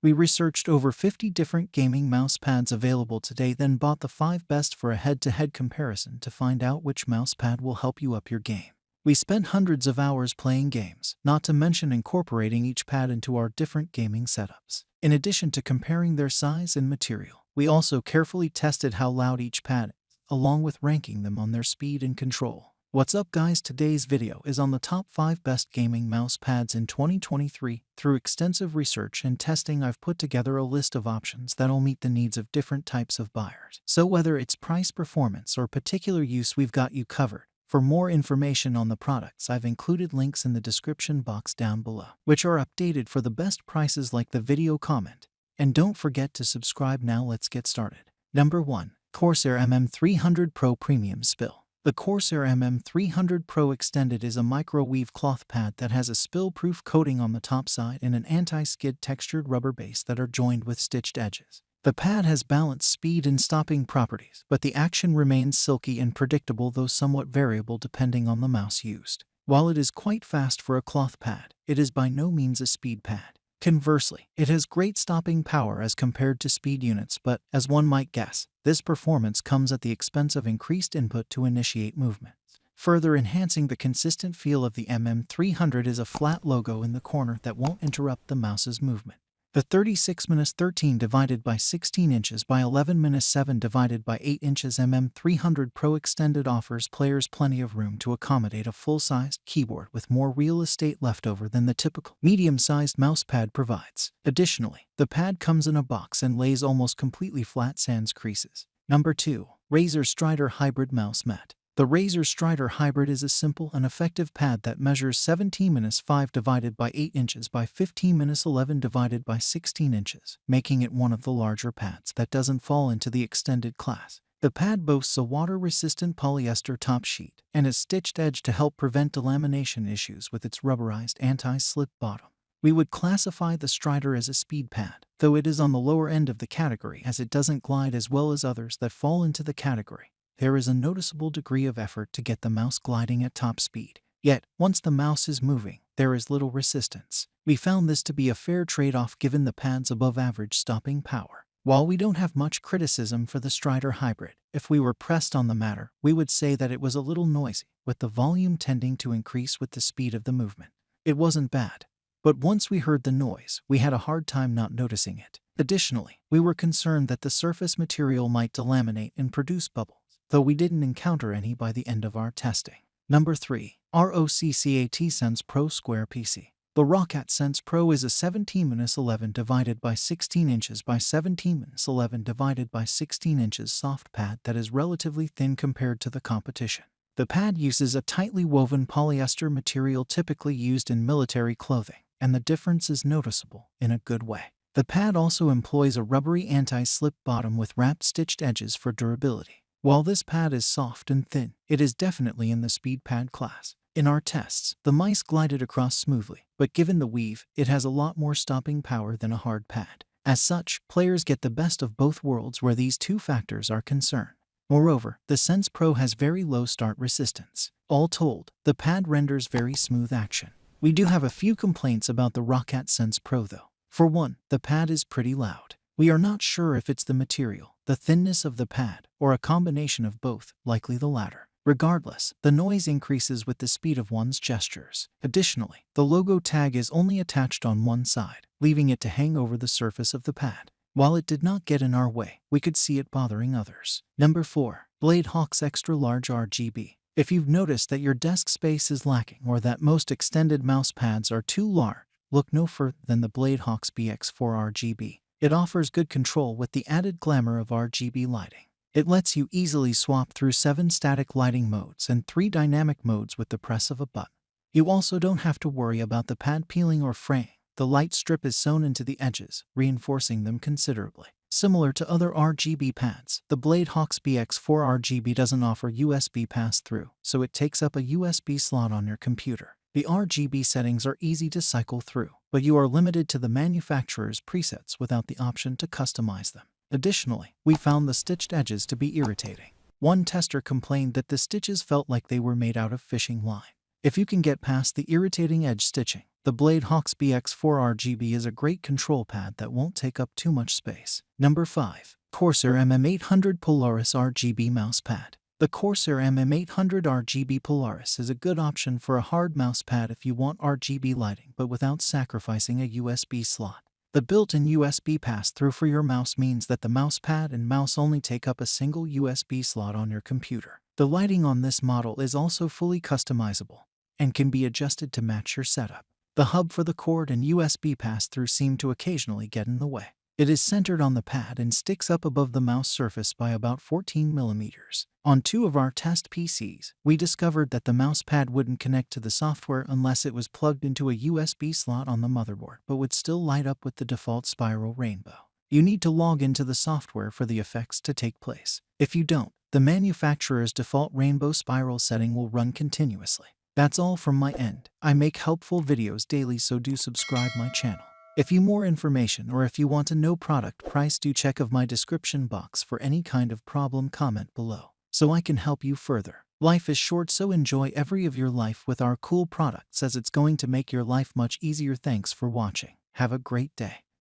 We researched over 50 different gaming mouse pads available today, then bought the 5 best for a head-to-head comparison to find out which mouse pad will help you up your game. We spent hundreds of hours playing games, not to mention incorporating each pad into our different gaming setups. In addition to comparing their size and material, we also carefully tested how loud each pad is, along with ranking them on their speed and control. What's up, guys? Today's video is on the top 5 best gaming mouse pads in 2023. Through extensive research and testing, I've put together a list of options that'll meet the needs of different types of buyers. So whether it's price, performance, or particular use, we've got you covered. For more information on the products, I've included links in the description box down below, which are updated for the best prices. Like the video, comment, and don't forget to subscribe. Now let's get started. Number 1. Corsair MM300 Pro Premium Spill. The Corsair MM300 Pro Extended is a microweave cloth pad that has a spill-proof coating on the top side and an anti-skid textured rubber base that are joined with stitched edges. The pad has balanced speed and stopping properties, but the action remains silky and predictable, though somewhat variable depending on the mouse used. While it is quite fast for a cloth pad, it is by no means a speed pad. Conversely, it has great stopping power as compared to speed units, but, as one might guess, this performance comes at the expense of increased input to initiate movements. Further enhancing the consistent feel of the MM300 is a flat logo in the corner that won't interrupt the mouse's movement. The 36-13 divided by 16 inches by 11-7 divided by 8 inches MM300 Pro Extended offers players plenty of room to accommodate a full-sized keyboard with more real estate left over than the typical medium-sized mousepad provides. Additionally, the pad comes in a box and lays almost completely flat sans creases. Number 2. Razer Strider Hybrid Mouse Mat. The Razer Strider Hybrid is a simple and effective pad that measures 17-5 divided by 8 inches by 15-11 divided by 16 inches, making it one of the larger pads that doesn't fall into the extended class. The pad boasts a water-resistant polyester top sheet and a stitched edge to help prevent delamination issues with its rubberized anti-slip bottom. We would classify the Strider as a speed pad, though it is on the lower end of the category as it doesn't glide as well as others that fall into the category. There is a noticeable degree of effort to get the mouse gliding at top speed. Yet, once the mouse is moving, there is little resistance. We found this to be a fair trade-off given the pad's above-average stopping power. While we don't have much criticism for the Strider Hybrid, if we were pressed on the matter, we would say that it was a little noisy, with the volume tending to increase with the speed of the movement. It wasn't bad, but once we heard the noise, we had a hard time not noticing it. Additionally, we were concerned that the surface material might delaminate and produce bubbles, though we didn't encounter any by the end of our testing. Number 3. ROCCAT Sense Pro Square PC. The ROCCAT Sense Pro is a 17-11 divided by 16 inches by 17-11 divided by 16 inches soft pad that is relatively thin compared to the competition. The pad uses a tightly woven polyester material typically used in military clothing, and the difference is noticeable in a good way. The pad also employs a rubbery anti-slip bottom with wrapped stitched edges for durability. While this pad is soft and thin, it is definitely in the speed pad class. In our tests, the mice glided across smoothly, but given the weave, it has a lot more stopping power than a hard pad. As such, players get the best of both worlds where these two factors are concerned. Moreover, the Sense Pro has very low start resistance. All told, the pad renders very smooth action. We do have a few complaints about the ROCCAT Sense Pro though. For one, the pad is pretty loud. We are not sure if it's the material, the thinness of the pad, or a combination of both, likely the latter. Regardless, the noise increases with the speed of one's gestures. Additionally, the logo tag is only attached on one side, leaving it to hang over the surface of the pad. While it did not get in our way, we could see it bothering others. Number 4. Blade Hawks Extra Large RGB. If you've noticed that your desk space is lacking or that most extended mouse pads are too large, look no further than the Blade Hawks BX4 RGB. It offers good control with the added glamour of RGB lighting. It lets you easily swap through 7 static lighting modes and 3 dynamic modes with the press of a button. You also don't have to worry about the pad peeling or fraying. The light strip is sewn into the edges, reinforcing them considerably. Similar to other RGB pads, the Blade Hawks BX4 RGB doesn't offer USB pass-through, so it takes up a USB slot on your computer. The RGB settings are easy to cycle through, but you are limited to the manufacturer's presets without the option to customize them. Additionally, we found the stitched edges to be irritating. One tester complained that the stitches felt like they were made out of fishing line. If you can get past the irritating edge stitching, The Blade Hawks BX4 RGB is a great control pad that won't take up too much space. Number 5. Corsair MM800 Polaris RGB Mousepad. The Corsair MM800 RGB Polaris is a good option for a hard mousepad if you want RGB lighting but without sacrificing a USB slot. The built-in USB pass-through for your mouse means that the mousepad and mouse only take up a single USB slot on your computer. The lighting on this model is also fully customizable and can be adjusted to match your setup. The hub for the cord and USB pass-through seem to occasionally get in the way. It is centered on the pad and sticks up above the mouse surface by about 14 millimeters. On 2 of our test PCs, we discovered that the mouse pad wouldn't connect to the software unless it was plugged into a USB slot on the motherboard, but would still light up with the default spiral rainbow. You need to log into the software for the effects to take place. If you don't, the manufacturer's default rainbow spiral setting will run continuously. That's all from my end. I make helpful videos daily, so do subscribe my channel. If you more information or if you want to know product price, do check of my description box for any kind of problem. Comment below so I can help you further. Life is short, so enjoy every of your life with our cool products, as it's going to make your life much easier. Thanks for watching. Have a great day.